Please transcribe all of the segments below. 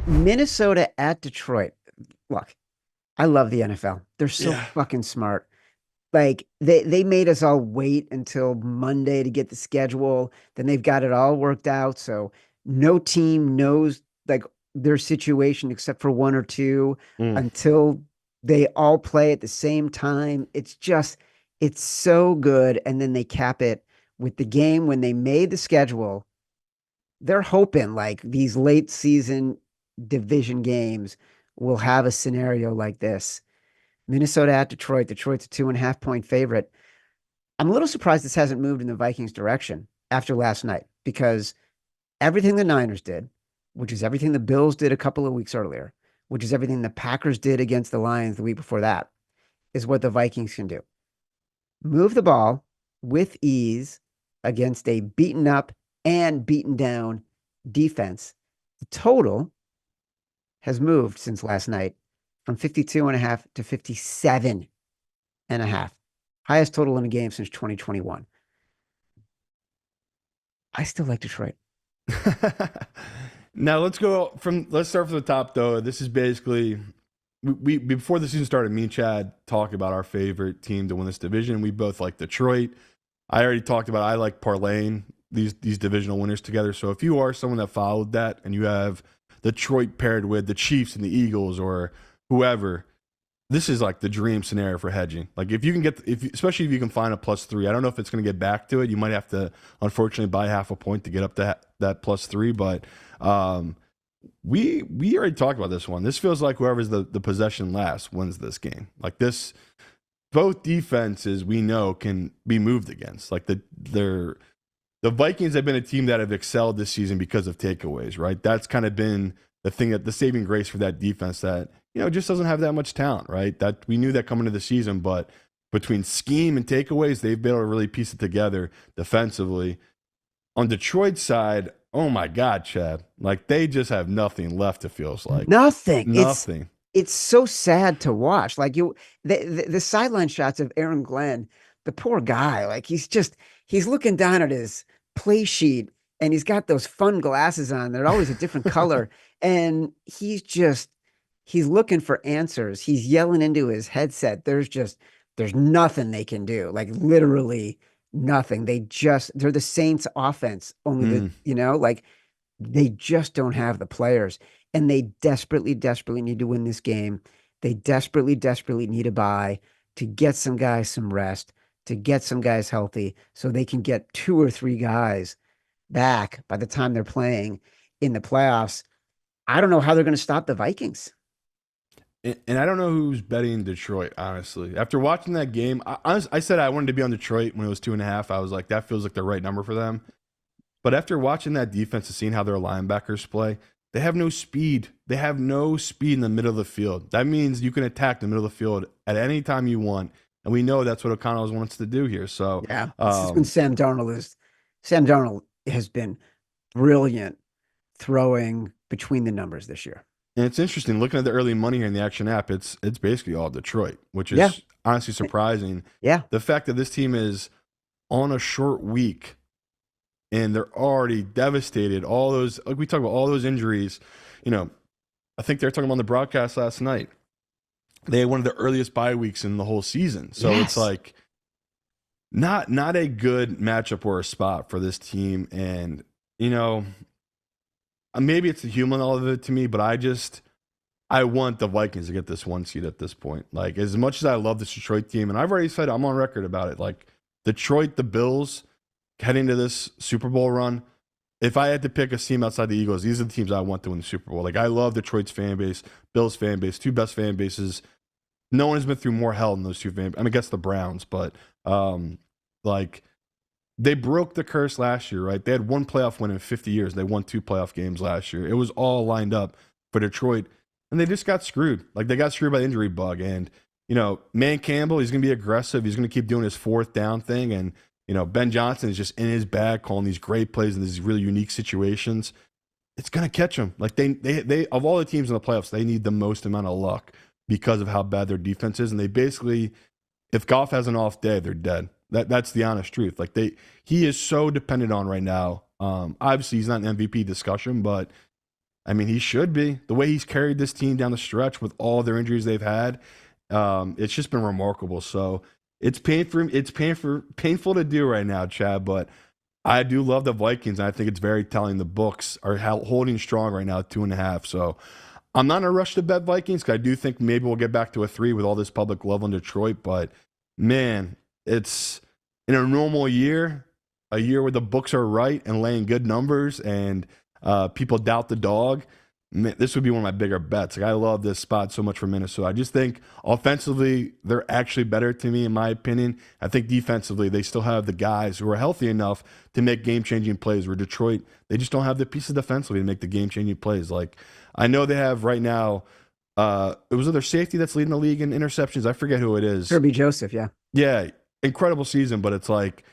Minnesota at Detroit. Look, I love the NFL. They're so Yeah. fucking smart. Like they made us all wait until Monday to get the schedule. Then they've got it all worked out. So no team knows like their situation except for one or two Mm. until they all play at the same time. It's so good. And then they cap it with the game when they made the schedule. They're hoping like these late season division games will have a scenario like this. Minnesota at Detroit. Detroit's a 2.5 point favorite. I'm a little surprised this hasn't moved in the Vikings' direction after last night because everything the Niners did, which is everything the Bills did a couple of weeks earlier, which is everything the Packers did against the Lions the week before that, is what the Vikings can do. Move the ball with ease against a beaten up and beaten down defense. The total has moved since last night from 52.5 to 57.5. Highest total in a game since 2021. I still like Detroit. Now let's start from the top though. This is basically we before the season started, me and Chad talked about our favorite team to win this division. We both like Detroit. I already talked about I like parlaying these divisional winners together. So if you are someone that followed that and you have Detroit paired with the Chiefs and the Eagles or whoever, this is like the dream scenario for hedging. Like if you can get, if especially if you can find a +3. I don't know if it's going to get back to it. You might have to unfortunately buy half a point to get up to that +3. But um, we already talked about this one. This feels like whoever's the possession last wins this game. Like this, both defenses we know can be moved against. Like the Vikings have been a team that have excelled this season because of takeaways, right? That's kind of been the thing, that the saving grace for that defense that, just doesn't have that much talent, right? That we knew that coming into the season, but between scheme and takeaways, they've been able to really piece it together defensively. On Detroit's side, oh my God, Chad, like they just have nothing left, it feels like. Nothing. Nothing. It's so sad to watch. Like the sideline shots of Aaron Glenn, the poor guy, like he's looking down at his play sheet and he's got those fun glasses on. They're always a different color. And he's looking for answers. He's yelling into his headset. There's nothing they can do. Like literally nothing. They're the Saints offense, only Mm. like they just don't have the players and they desperately, desperately need to win this game. They desperately, desperately need a bye to get some guys some rest, to get some guys healthy so they can get two or three guys back by the time they're playing in the playoffs. I don't know how they're going to stop the Vikings. And I don't know who's betting Detroit, honestly. After watching that game, I said I wanted to be on Detroit when it was 2.5. I was like, that feels like the right number for them. But after watching that defense and seeing how their linebackers play, they have no speed. They have no speed in the middle of the field. That means you can attack the middle of the field at any time you want. And we know that's what O'Connell wants to do here. So, Yeah, this is when Sam Darnold has been brilliant throwing between the numbers this year. and it's interesting looking at the early money here in the Action app. It's basically all Detroit, which Yeah, is honestly surprising. yeah, The fact that this team is on a short week and they're already devastated. All those, like we talk about, all those injuries. You know, I think they were talking about on the broadcast last night. They had one of the earliest bye weeks in the whole season, so it's yes. like not a good matchup or a spot for this team. And you know, maybe it's the human all of it to me, but I want the Vikings to get this 1 seed at this point. Like as much as I love this Detroit team, and I've already said I'm on record about it. Like Detroit, the Bills heading to this Super Bowl run. If I had to pick a team outside the Eagles, these are the teams I want to win the Super Bowl. Like I love Detroit's fan base, Bills fan base, two best fan bases. No one has been through more hell than those two fan. I mean, I guess the Browns, but like they broke the curse last year, right? They had one playoff win in 50 years. They won two playoff games last year. It was all lined up for Detroit, and they just got screwed. Like they got screwed by the injury bug. And Man Campbell, he's going to be aggressive. He's going to keep doing his fourth down thing, and Ben Johnson is just in his bag, calling these great plays in these really unique situations. It's going to catch them. Like they of all the teams in the playoffs, they need the most amount of luck because of how bad their defense is, and they basically, if Goff has an off day, they're dead. That's the honest truth. Like he is so dependent on right now. Obviously, he's not an MVP discussion, but I mean, he should be. The way he's carried this team down the stretch with all their injuries they've had, it's just been remarkable. So painful to do right now, Chad. But I do love the Vikings, and I think it's very telling. The books are holding strong right now, 2.5. So I'm not in a rush to bet Vikings because I do think maybe we'll get back to a 3 with all this public love in Detroit. But man, it's in a normal year, a year where the books are right and laying good numbers, and people doubt the dog. Man, this would be one of my bigger bets. Like, I love this spot so much for Minnesota. I just think offensively, they're actually better to me, in my opinion. I think defensively, they still have the guys who are healthy enough to make game-changing plays, where Detroit, they just don't have the pieces defensively to make the game-changing plays. Like, I know they have right now, it was their safety that's leading the league in interceptions. I forget who it is. Kirby Joseph, yeah. Yeah, incredible season, but it's like,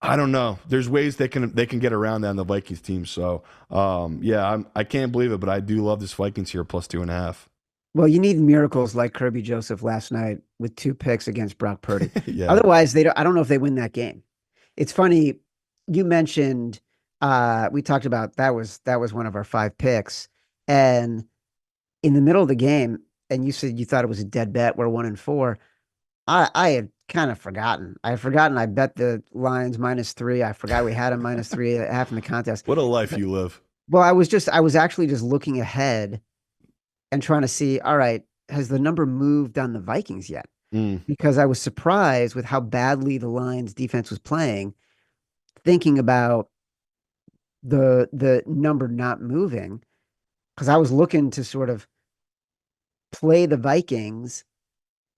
I don't know. There's ways they can get around that in the Vikings team. So, yeah, I can't believe it, but I do love this Vikings here plus 2.5. Well, you need miracles like Kirby Joseph last night with 2 picks against Brock Purdy. Yeah. Otherwise, they don't, I don't know if they win that game. It's funny. You mentioned we talked about that was one of our 5 picks, and in the middle of the game, and you said you thought it was a dead bet. We're 1-4. I had kind of forgotten. I had forgotten I bet the Lions -3. I forgot we had them -3 at half in the contest. What a life you live. Well, I was actually just looking ahead and trying to see, all right, has the number moved on the Vikings yet? Mm, Because I was surprised with how badly the Lions defense was playing, thinking about the number not moving, because I was looking to sort of play the Vikings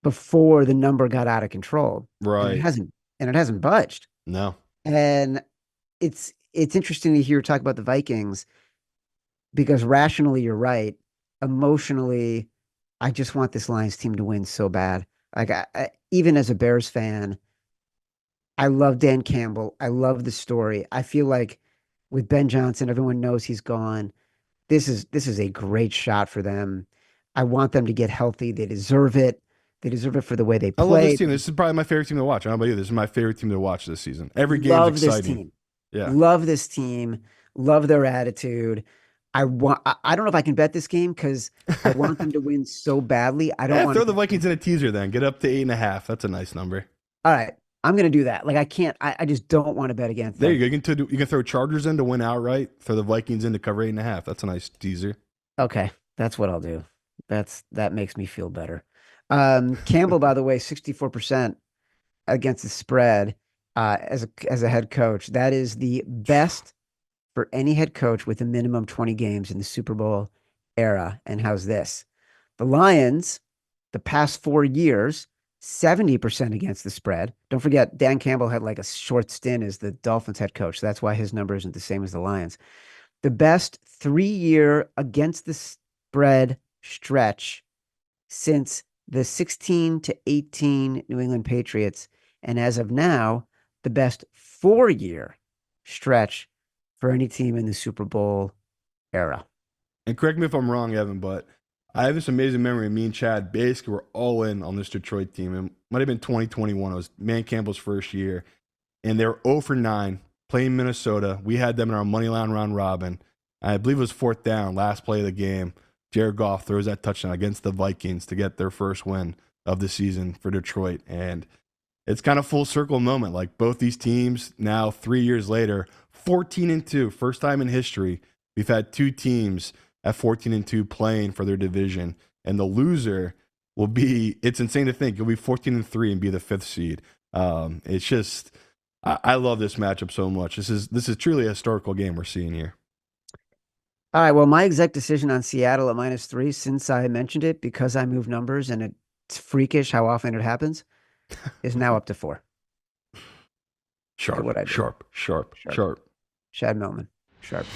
before the number got out of control. And right. it hasn't budged. No. And it's interesting to hear talk about the Vikings because rationally you're right. Emotionally, I just want this Lions team to win so bad. Like even as a Bears fan, I love Dan Campbell. I love the story. I feel like with Ben Johnson, everyone knows he's gone. This is a great shot for them. I want them to get healthy. They deserve it. They deserve it for the way they I love this played. team. This is probably my favorite team to watch. I don't know about you. This is my favorite team to watch this season. Every game's Love this exciting. team. Yeah. Love this team. Love their attitude. I don't know if I can bet this game because I want them to win so badly. I don't Yeah, want throw to the bet Vikings in a teaser then. Get up to 8.5. That's a nice number. all right. I'm gonna do that. Like I can't, I just don't want to bet against There them. you go. You can throw Chargers in to win outright. Throw the Vikings in to cover 8.5. That's a nice teaser. Okay, that's what I'll do. That makes me feel better. Campbell, by the way, 64% against the spread as a head coach. That is the best for any head coach with a minimum 20 games in the Super Bowl era. And how's this? The Lions, the past 4 years, 70% against the spread. Don't forget, Dan Campbell had like a short stint as the Dolphins head coach. So that's why his number isn't the same as the Lions. The best 3-year against the spread stretch since the 16-18 New England Patriots. And as of now, the best 4-year stretch for any team in the Super Bowl era. And correct me if I'm wrong, Evan, but I have this amazing memory of me and Chad basically were all in on this Detroit team. It might have been 2021. It was Man Campbell's first year. And they were 0 for 9 playing Minnesota. We had them in our money line round robin. I believe it was 4th down, last play of the game. Jared Goff throws that touchdown against the Vikings to get their first win of the season for Detroit. And it's kind of full circle moment. Like both these teams now 3 years later, 14-2, first time in history. We've had 2 teams at 14-2 playing for their division. And the loser will be, it's insane to think, you'll be 14-3 and be the 5th seed. It's just, I love this matchup so much. This is truly a historical game we're seeing here. All right. Well, my exact decision on Seattle at -3, since I mentioned it, because I move numbers and it's freakish how often it happens, is now up to 4. Sharp, what I do. sharp, sharp, Sharp. sharp. Shad Millman. Sharp.